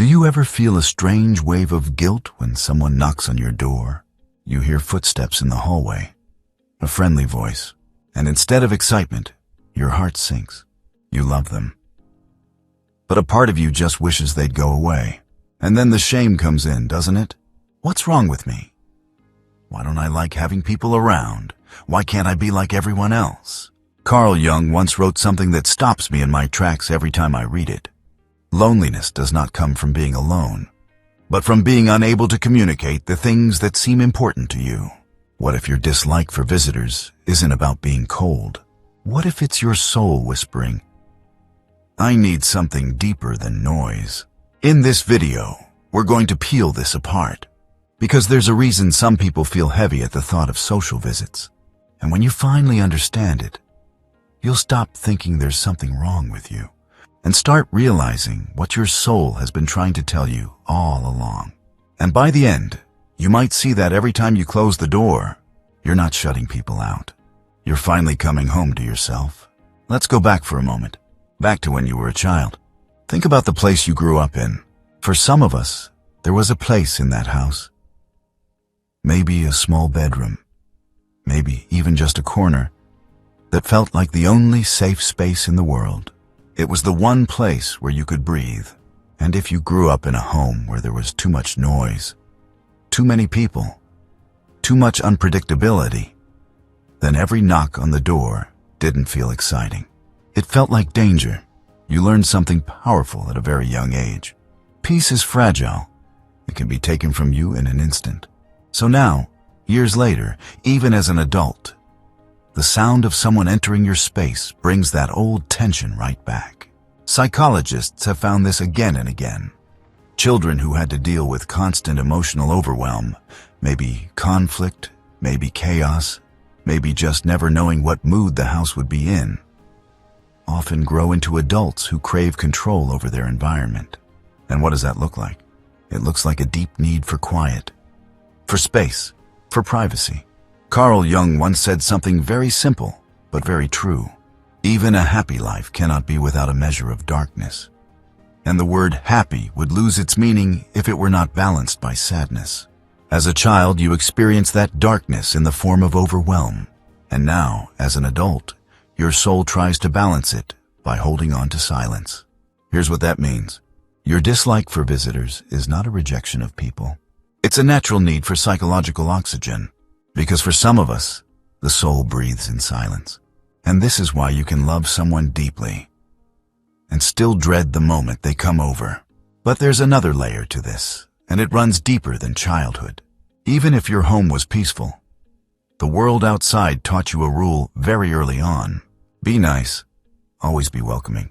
Do you ever feel a strange wave of guilt when someone knocks on your door? You hear footsteps in the hallway, a friendly voice, and instead of excitement, your heart sinks. You love them. But a part of you just wishes they'd go away. And then the shame comes in, doesn't it? What's wrong with me? Why don't I like having people around? Why can't I be like everyone else? Carl Jung once wrote something that stops me in my tracks every time I read it. Loneliness does not come from being alone, but from being unable to communicate the things that seem important to you. What if your dislike for visitors isn't about being cold? What if it's your soul whispering, I need something deeper than noise? In this video, we're going to peel this apart, because there's a reason some people feel heavy at the thought of social visits. And when you finally understand it, you'll stop thinking there's something wrong with you and start realizing what your soul has been trying to tell you all along. And by the end, you might see that every time you close the door, you're not shutting people out. You're finally coming home to yourself. Let's go back for a moment, back to when you were a child. Think about the place you grew up in. For some of us, there was a place in that house. Maybe a small bedroom, maybe even just a corner, that felt like the only safe space in the world. It was the one place where you could breathe. And if you grew up in a home where there was too much noise, too many people, too much unpredictability, then every knock on the door didn't feel exciting. It felt like danger. You learned something powerful at a very young age. Peace is fragile. It can be taken from you in an instant. So now, years later, even as an adult, the sound of someone entering your space brings that old tension right back. Psychologists have found this again and again. Children who had to deal with constant emotional overwhelm, maybe conflict, maybe chaos, maybe just never knowing what mood the house would be in, often grow into adults who crave control over their environment. And what does that look like? It looks like a deep need for quiet, for space, for privacy. Carl Jung once said something very simple, but very true. Even a happy life cannot be without a measure of darkness. And the word happy would lose its meaning if it were not balanced by sadness. As a child, you experienced that darkness in the form of overwhelm. And now, as an adult, your soul tries to balance it by holding on to silence. Here's what that means. Your dislike for visitors is not a rejection of people. It's a natural need for psychological oxygen. Because for some of us, the soul breathes in silence. And this is why you can love someone deeply and still dread the moment they come over. But there's another layer to this, and it runs deeper than childhood. Even if your home was peaceful, the world outside taught you a rule very early on. Be nice, always be welcoming,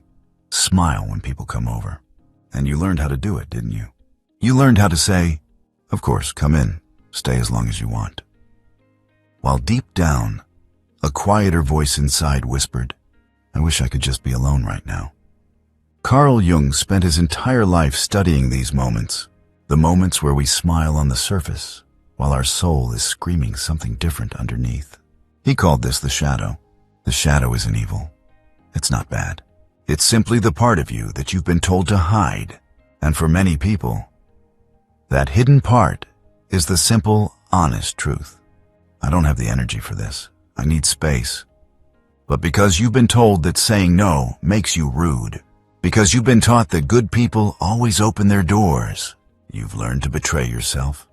smile when people come over. And you learned how to do it, didn't you? You learned how to say, of course, come in, stay as long as you want. While deep down, a quieter voice inside whispered, I wish I could just be alone right now. Carl Jung spent his entire life studying these moments, the moments where we smile on the surface, while our soul is screaming something different underneath. He called this the shadow. The shadow isn't evil. It's not bad. It's simply the part of you that you've been told to hide. And for many people, that hidden part is the simple, honest truth. I don't have the energy for this. I need space. But because you've been told that saying no makes you rude, because you've been taught that good people always open their doors, you've learned to betray yourself.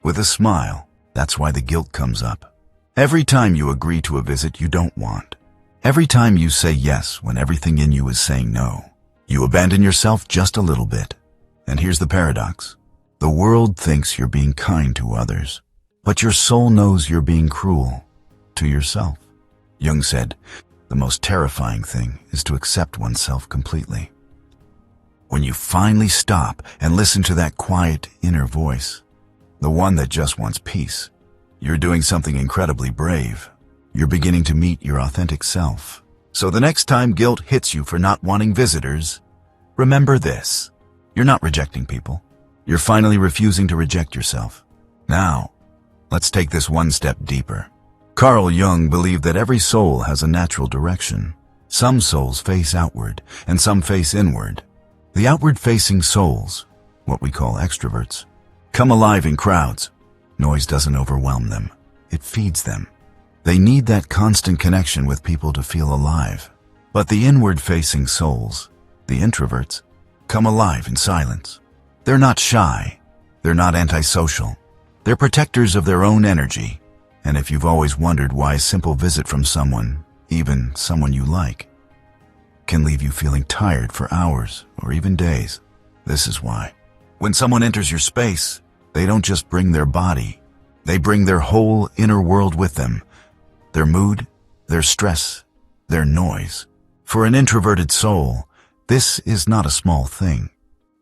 With a smile, that's why the guilt comes up. Every time you agree to a visit you don't want, every time you say yes when everything in you is saying no, you abandon yourself just a little bit. And here's the paradox. The world thinks you're being kind to others, but your soul knows you're being cruel to yourself. Jung said, the most terrifying thing is to accept oneself completely. When you finally stop and listen to that quiet inner voice, the one that just wants peace, you're doing something incredibly brave. You're beginning to meet your authentic self. So the next time guilt hits you for not wanting visitors, remember this. You're not rejecting people. You're finally refusing to reject yourself. Now, let's take this one step deeper. Carl Jung believed that every soul has a natural direction. Some souls face outward, and some face inward. The outward-facing souls, what we call extroverts, come alive in crowds. Noise doesn't overwhelm them. It feeds them. They need that constant connection with people to feel alive. But the inward-facing souls, the introverts, come alive in silence. They're not shy. They're not antisocial. They're protectors of their own energy. And if you've always wondered why a simple visit from someone, even someone you like, can leave you feeling tired for hours or even days, this is why. When someone enters your space, they don't just bring their body. They bring their whole inner world with them. Their mood, their stress, their noise. For an introverted soul, this is not a small thing.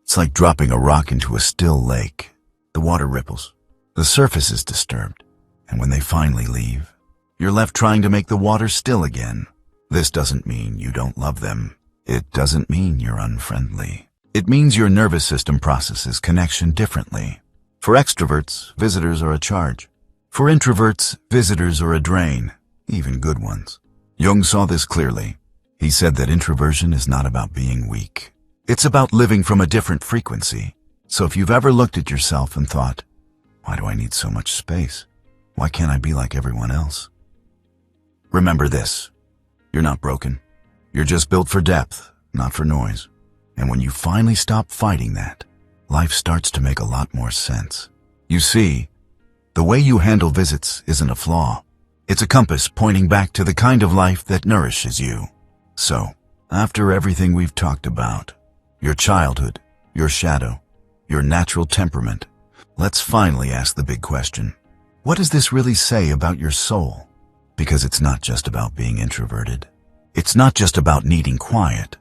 It's like dropping a rock into a still lake. The water ripples. The surface is disturbed. And when they finally leave, you're left trying to make the water still again. This doesn't mean you don't love them. It doesn't mean you're unfriendly. It means your nervous system processes connection differently. For extroverts, visitors are a charge. For introverts, visitors are a drain, even good ones. Jung saw this clearly. He said that introversion is not about being weak. It's about living from a different frequency. So if you've ever looked at yourself and thought, why do I need so much space? Why can't I be like everyone else? Remember this. You're not broken. You're just built for depth, not for noise. And when you finally stop fighting that, life starts to make a lot more sense. You see, the way you handle visits isn't a flaw. It's a compass pointing back to the kind of life that nourishes you. So, after everything we've talked about, your childhood, your shadow, your natural temperament, let's finally ask the big question. What does this really say about your soul? Because it's not just about being introverted. It's not just about needing quiet.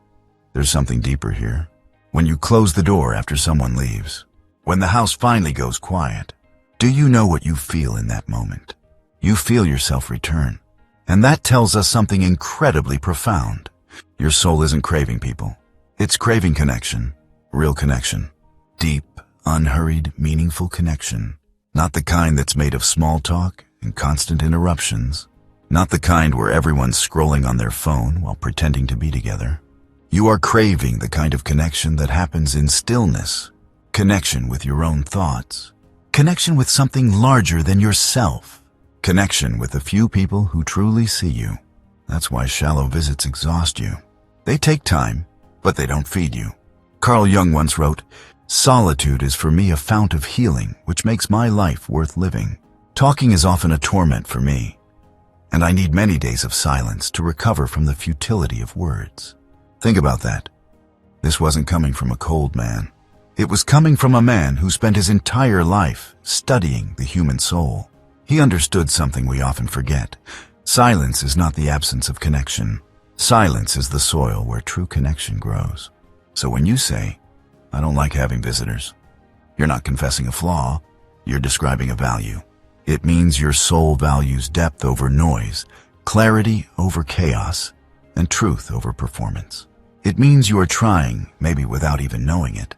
There's something deeper here. When you close the door after someone leaves, when the house finally goes quiet, do you know what you feel in that moment? You feel yourself return. And that tells us something incredibly profound. Your soul isn't craving people. It's craving connection, real connection, deep, unhurried, meaningful connection. Not the kind that's made of small talk and constant interruptions. Not the kind where everyone's scrolling on their phone while pretending to be together. You are craving the kind of connection that happens in stillness, connection with your own thoughts, connection with something larger than yourself, connection with a few people who truly see you. That's why shallow visits exhaust you. They take time, but they don't feed you. Carl Jung once wrote, "Solitude is for me a fount of healing, which makes my life worth living. Talking is often a torment for me, and I need many days of silence to recover from the futility of words." Think about that. This wasn't coming from a cold man. It was coming from a man who spent his entire life studying the human soul. He understood something we often forget. Silence is not the absence of connection. Silence is the soil where true connection grows. So when you say, "I don't like having visitors," you're not confessing a flaw, you're describing a value. It means your soul values depth over noise, clarity over chaos, and truth over performance. It means you are trying, maybe without even knowing it,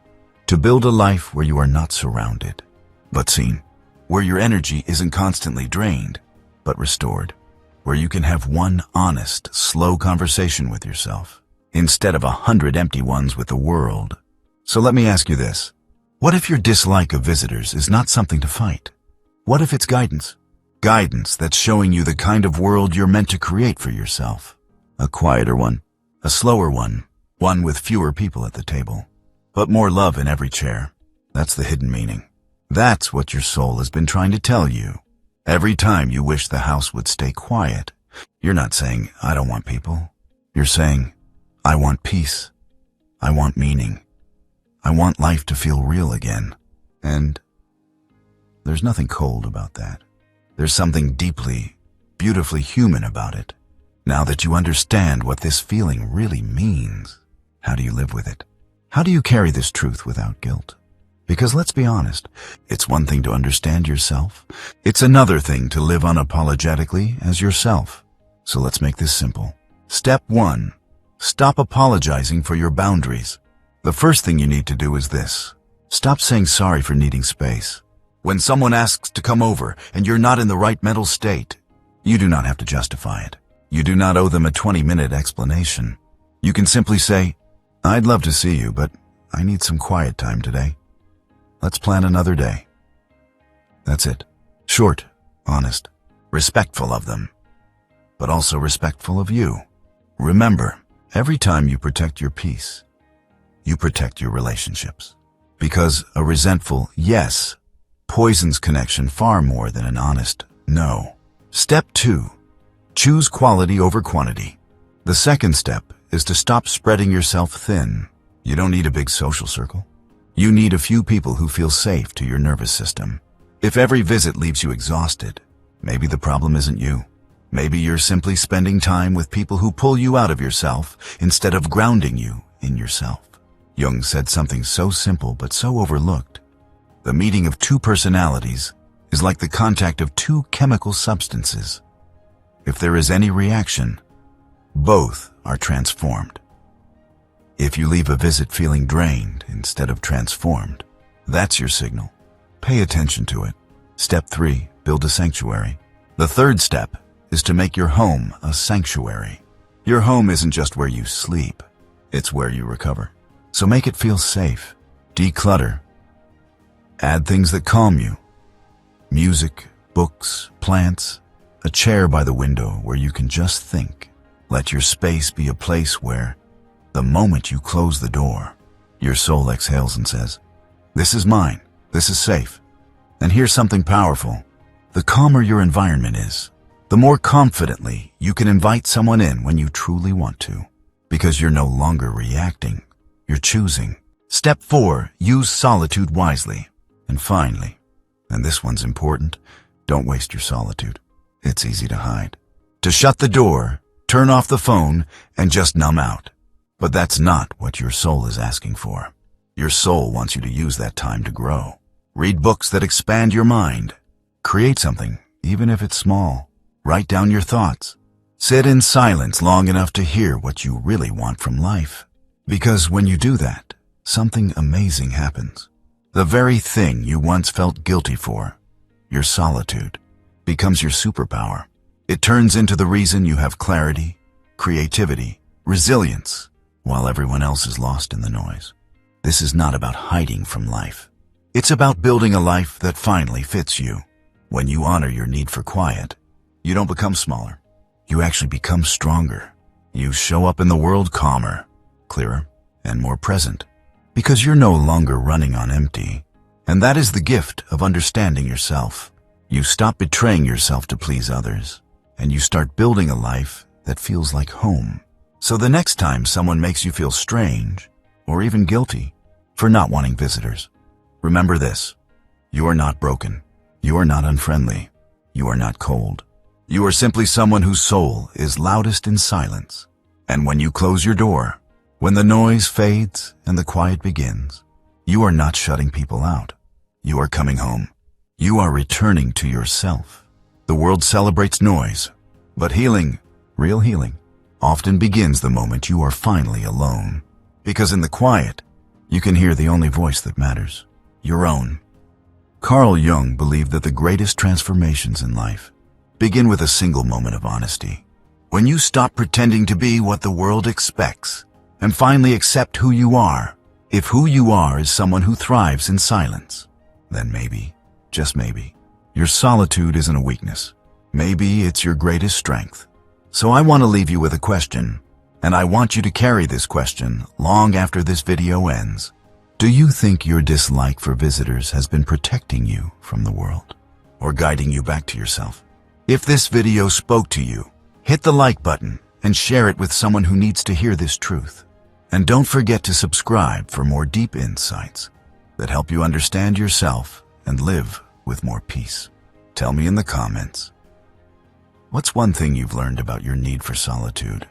to build a life where you are not surrounded, but seen, where your energy isn't constantly drained, but restored, where you can have one honest, slow conversation with yourself, instead of 100 empty ones with the world. So let me ask you this. What if your dislike of visitors is not something to fight? What if it's guidance? Guidance that's showing you the kind of world you're meant to create for yourself. A quieter one, a slower one with fewer people at the table, but more love in every chair. That's the hidden meaning. That's what your soul has been trying to tell you. Every time you wish the house would stay quiet, you're not saying, "I don't want people." You're saying, "I want peace. I want meaning. I want life to feel real again." And there's nothing cold about that. There's something deeply, beautifully human about it. Now that you understand what this feeling really means, how do you live with it? How do you carry this truth without guilt? Because let's be honest, it's one thing to understand yourself. It's another thing to live unapologetically as yourself. So let's make this simple. Step 1. Stop apologizing for your boundaries. The first thing you need to do is this. Stop saying sorry for needing space. When someone asks to come over and you're not in the right mental state, you do not have to justify it. You do not owe them a 20-minute explanation. You can simply say, "I'd love to see you, but I need some quiet time today. Let's plan another day. That's it. Short, honest, respectful of them, but also respectful of you. Remember, every time you protect your peace, you protect your relationships. Because a resentful yes poisons connection far more than an honest no. Step 2. Choose quality over quantity. The second step is to stop spreading yourself thin. You don't need a big social circle. You need a few people who feel safe to your nervous system. If every visit leaves you exhausted, maybe the problem isn't you. Maybe you're simply spending time with people who pull you out of yourself instead of grounding you in yourself. Jung said something so simple but so overlooked. The meeting of two personalities is like the contact of two chemical substances. If there is any reaction, both are transformed. If you leave a visit feeling drained instead of transformed, that's your signal. Pay attention to it. Step 3, build a sanctuary. The third step is to make your home a sanctuary. Your home isn't just where you sleep, it's where you recover. So make it feel safe. Declutter. Add things that calm you. Music, books, plants, a chair by the window where you can just think. Let your space be a place where, the moment you close the door, your soul exhales and says, "This is mine. This is safe." And here's something powerful. The calmer your environment is, the more confidently you can invite someone in when you truly want to. Because you're no longer reacting, you're choosing. Step 4, use solitude wisely. And finally, and this one's important, don't waste your solitude. It's easy to hide. To shut the door, turn off the phone, and just numb out. But that's not what your soul is asking for. Your soul wants you to use that time to grow. Read books that expand your mind. Create something, even if it's small. Write down your thoughts. Sit in silence long enough to hear what you really want from life. Because when you do that, something amazing happens. The very thing you once felt guilty for, your solitude, becomes your superpower. It turns into the reason you have clarity, creativity, resilience, while everyone else is lost in the noise. This is not about hiding from life. It's about building a life that finally fits you. When you honor your need for quiet, you don't become smaller. You actually become stronger. You show up in the world calmer, clearer, and more present. Because you're no longer running on empty. And that is the gift of understanding yourself. You stop betraying yourself to please others, and you start building a life that feels like home. So the next time someone makes you feel strange, or even guilty, for not wanting visitors, remember this: you are not broken. You are not unfriendly. You are not cold. You are simply someone whose soul is loudest in silence. And when you close your door, when the noise fades and the quiet begins, you are not shutting people out. You are coming home. You are returning to yourself. The world celebrates noise, but healing, real healing, often begins the moment you are finally alone. Because in the quiet, you can hear the only voice that matters, your own. Carl Jung believed that the greatest transformations in life begin with a single moment of honesty. When you stop pretending to be what the world expects and finally accept who you are. If who you are is someone who thrives in silence, then maybe, just maybe, your solitude isn't a weakness. Maybe it's your greatest strength. So I want to leave you with a question, and I want you to carry this question long after this video ends. Do you think your dislike for visitors has been protecting you from the world, or guiding you back to yourself? If this video spoke to you, hit the like button and share it with someone who needs to hear this truth. And don't forget to subscribe for more deep insights that help you understand yourself and live with more peace. Tell me in the comments, what's one thing you've learned about your need for solitude?